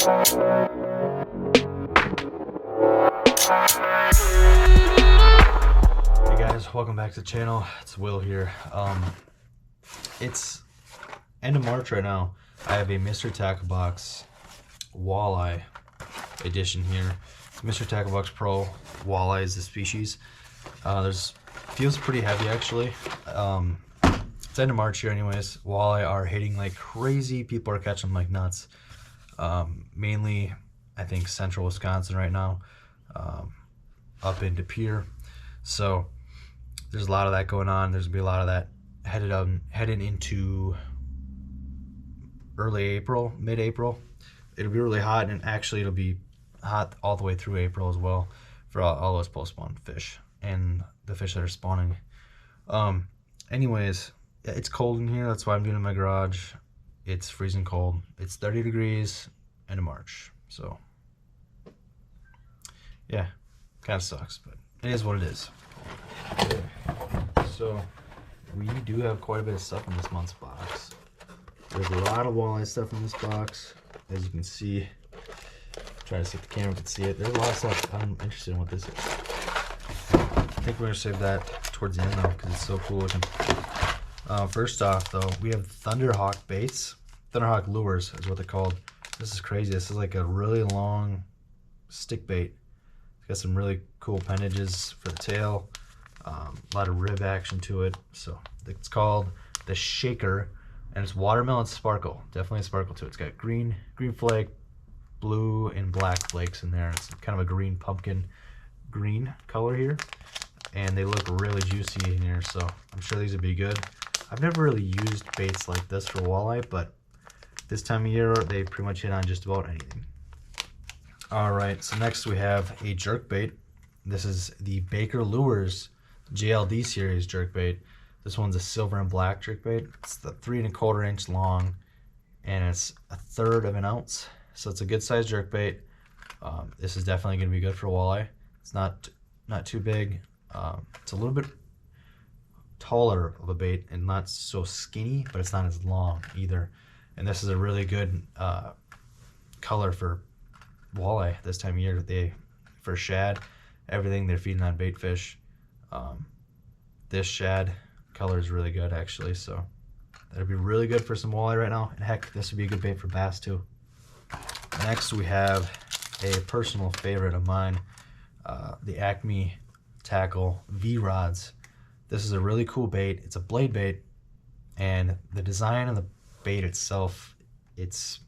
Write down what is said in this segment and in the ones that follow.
Hey guys, welcome back to the channel. It's Will here. It's end of March right now. I have a Mystery Tackle Box Walleye edition here. Mystery Tackle Box Pro. Walleye is the species. Feels pretty heavy actually. It's end of March here anyways. Walleye are hitting like crazy. People are catching them like nuts. Mainly, I think central Wisconsin right now, up into Pere. So there's a lot of that going on. There's gonna be a lot of that heading into early April, mid-April. It'll be really hot, and actually it'll be hot all the way through April as well for all those post-spawn fish and the fish that are spawning. Anyways, it's cold in here. That's why I'm doing it in my garage. It's freezing cold. It's 30 degrees end of March. So yeah, kind of sucks, but it is what it is. Okay. So we do have quite a bit of stuff in this month's box. There's a lot of walleye stuff in this box, as you can see. Try to see if the camera can see it. There's a lot of stuff. I'm interested in what this is. I think we're gonna save that towards the end though, because it's so cool looking. First off though, we have Thunderhawk baits. Thunderhawk lures is what they're called. This is crazy. This is like a really long stick bait. It's got some really cool appendages for the tail. A lot of rib action to it. So it's called the Shaker, and it's watermelon sparkle. Definitely a sparkle to it. It's got green flake, blue and black flakes in there. It's kind of a green pumpkin green color here, and they look really juicy in here, so I'm sure these would be good. I've never really used baits like this for walleye, but this time of year they pretty much hit on just about anything. Alright, so next we have a jerk bait. This is the Baker Lures JLD series jerk bait. This one's a silver and black jerk bait. It's the 3 1/4 inch long, and it's 1/3 of an ounce, so it's a good size jerk bait. This is definitely going to be good for walleye. It's not too big. It's a little bit taller of a bait and not so skinny, but it's not as long either. And this is a really good color for walleye this time of year. For shad, everything they're feeding on bait fish. This shad color is really good actually, so that'd be really good for some walleye right now. And heck, this would be a good bait for bass too. Next we have a personal favorite of mine, the Acme Tackle V-Rods. This is a really cool bait. It's a blade bait, and the design of the bait itself, it's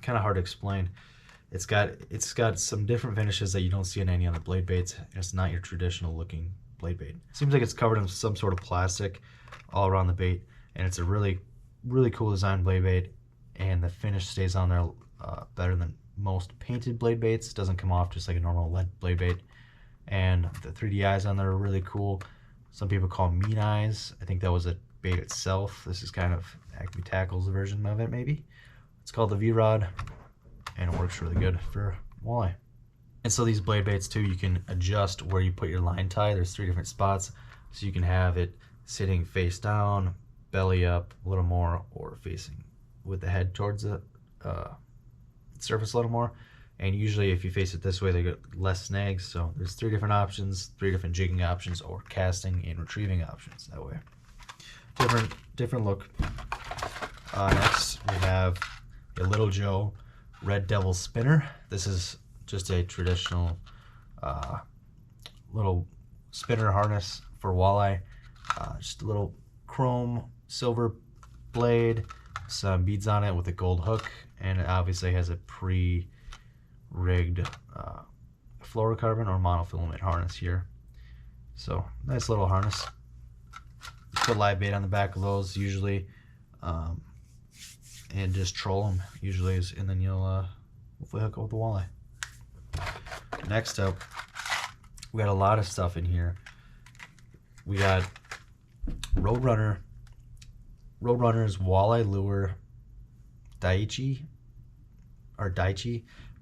kind of hard to explain. It's got some different finishes that you don't see in any other blade baits. It's not your traditional looking blade bait. Seems like it's covered in some sort of plastic all around the bait, and it's a really cool design blade bait, and the finish stays on there better than most painted blade baits. It doesn't come off just like a normal lead blade bait. And the 3D eyes on there are really cool. Some people call them mean eyes. I think that was a bait itself. This is kind of Acme Tackle's version of it, maybe. It's called the V-Rod, and it works really good for walleye. And so these blade baits too, you can adjust where you put your line tie. There's 3 different spots, so you can have it sitting face down, belly up a little more, or facing with the head towards the surface a little more. And usually if you face it this way, they get less snags. So there's 3 different options, 3 different jigging options, or casting and retrieving options that way. Different look. Next we have a Little Joe Red Devil spinner. This is just a traditional little spinner harness for walleye. Just a little chrome silver blade, some beads on it with a gold hook, and it obviously has a pre-rigged fluorocarbon or monofilament harness here. So nice little harness. Put live bait on the back of those usually, and just troll them usually, and then you'll hopefully hook up with the walleye. Next up, we got a lot of stuff in here. We got Roadrunner's Walleye Lure Daiichi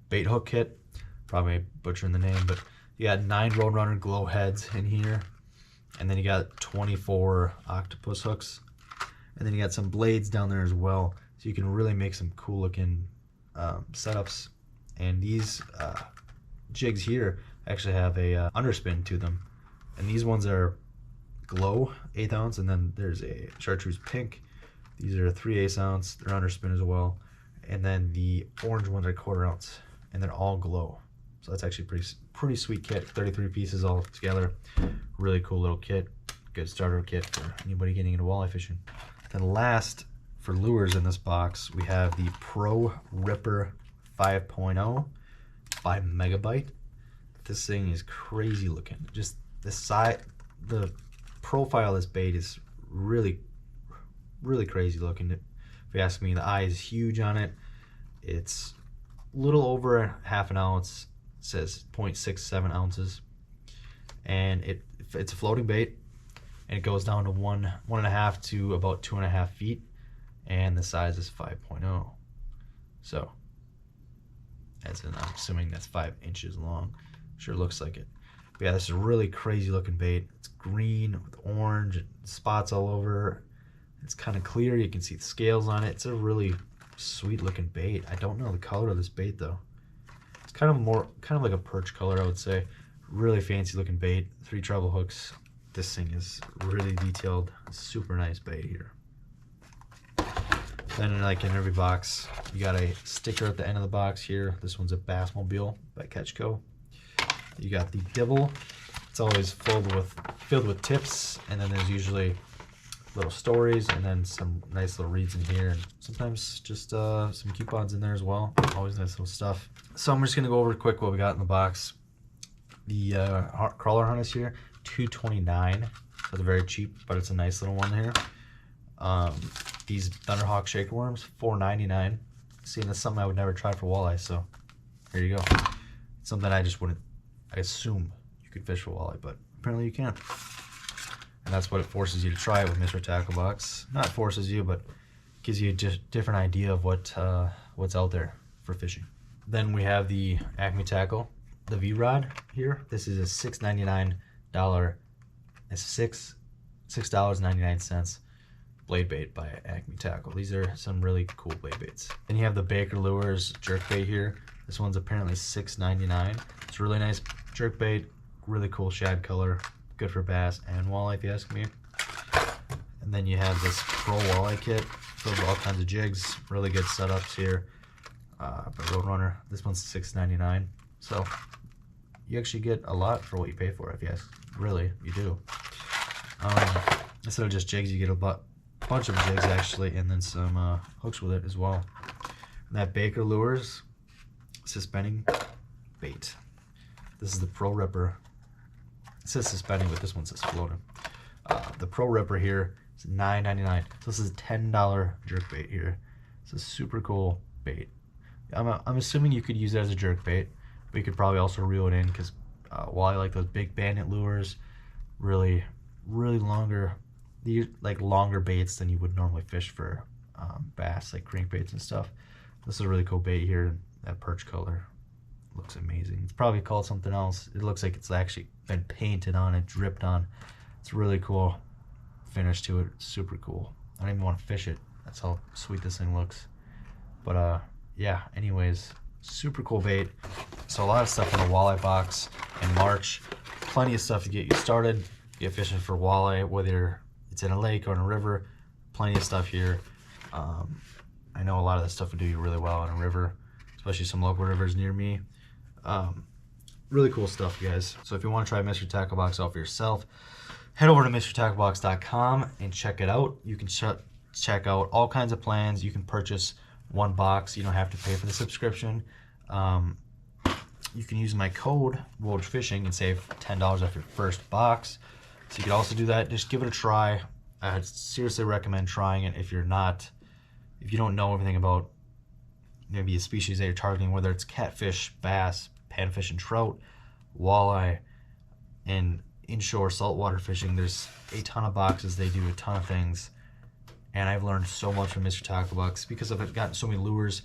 bait hook kit. Probably butchering the name, but you got 9 Roadrunner glow heads in here, and then you got 24 octopus hooks, and then you got some blades down there as well, so you can really make some cool looking setups And these jigs here actually have a underspin to them. And these ones are glow 1/8 ounce, and then there's a chartreuse pink. These are 3/8 ounce. They're underspin as well. And then the orange ones are 1/4 ounce, and they're all glow. So that's actually pretty sweet kit. 33 pieces all together. Really cool little kit. Good starter kit for anybody getting into walleye fishing. Then last, for lures in this box, we have the Pro Ripper 5.0 by Megabyte. This thing is crazy looking. Just the side, the profile of this bait is really crazy looking. If you ask me, the eye is huge on it. It's a little over 1/2 ounce. It says 0.67 ounces, and it's a floating bait, and it goes down to 1.5 to about 2.5 feet, and the size is 5.0. So, as in, I'm assuming that's 5 inches long. Sure looks like it. But yeah, this is a really crazy looking bait. It's green with orange, spots all over. It's kind of clear. You can see the scales on it. It's a really sweet looking bait. I don't know the color of this bait though. It's kind of like a perch color, I would say. Really fancy looking bait. 3 treble hooks. This thing is really detailed. Super nice bait here. Then, like in every box, you got a sticker at the end of the box here. This one's a Bassmobile by Catchco. You got the dibble. It's always filled with tips, and then there's usually little stories, and then some nice little reads in here, and sometimes just some coupons in there as well. Always nice little stuff. So I'm just gonna go over quick what we got in the box. The crawler harness here, $2.29. So it's very cheap, but it's a nice little one here. These Thunderhawk shaker worms, $4.99. Seeing that's something I would never try for walleye, so here you go. Something I just wouldn't. I assume you could fish for walleye, but apparently you can't. And that's what it forces you to try it with Mystery Tackle Box. Not forces you, but gives you a just different idea of what's out there for fishing. Then we have the Acme Tackle, the V-Rod here. This is a $6.99. It's $6.99 blade bait by Acme Tackle. These are some really cool blade baits. Then you have the Baker Lures jerk bait here. This one's apparently $6.99. It's a really nice jerk bait, really cool shad color, good for bass and walleye if you ask me. And then you have this Pro Walleye kit filled with all kinds of jigs, really good setups here. By Roadrunner. This one's $6.99. So you actually get a lot for what you pay for, if you ask. Really, you do. Instead of just jigs, you get a bunch of jigs actually, and then some hooks with it as well. And that Baker Lures suspending bait. This is the Pro Ripper. It says suspending, but this one says floating. The Pro Ripper here is $9.99. So this is a $10 jerk bait here. It's a super cool bait. I'm assuming you could use it as a jerk bait, but you could probably also reel it in, because while I like those big bandit lures, really longer baits than you would normally fish for bass, like crankbaits and stuff. This is a really cool bait here. That perch color looks amazing. It's probably called something else. It looks like it's actually been painted on it, dripped on. It's a really cool finish to it. It's super cool. I don't even want to fish it. That's how sweet this thing looks. But yeah, anyways, super cool bait. So a lot of stuff in the walleye box in March. Plenty of stuff to get you started, get fishing for walleye, whether it's in a lake or in a river. Plenty of stuff here. I know a lot of this stuff would do you really well in a river, especially some local rivers near me. Really cool stuff, guys. So if you want to try Mystery Tackle Box out for yourself, head over to mysterytacklebox.com and check it out. You can check out all kinds of plans. You can purchase one box. You don't have to pay for the subscription. You can use my code Roach Fishing and save $10 off your first box. So you can also do that. Just give it a try. I seriously recommend trying it if you don't know everything about maybe a species that you're targeting, whether it's catfish, bass, panfish and trout, walleye, and inshore saltwater fishing. There's a ton of boxes. They do a ton of things, and I've learned so much from Mystery Tackle Box because I've gotten so many lures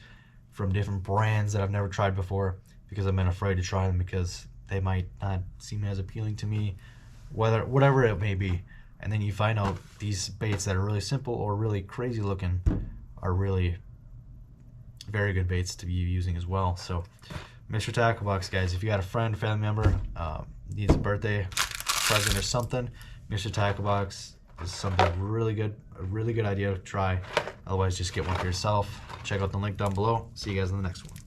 from different brands that I've never tried before, because I've been afraid to try them because they might not seem as appealing to me, whatever it may be. And then you find out these baits that are really simple or really crazy looking are really very good baits to be using as well. So Mystery Tackle Box, guys, if you got a friend, family member, needs a birthday present or something, Mystery Tackle Box is something really good, a really good idea to try. Otherwise, just get one for yourself. Check out the link down below. See you guys in the next one.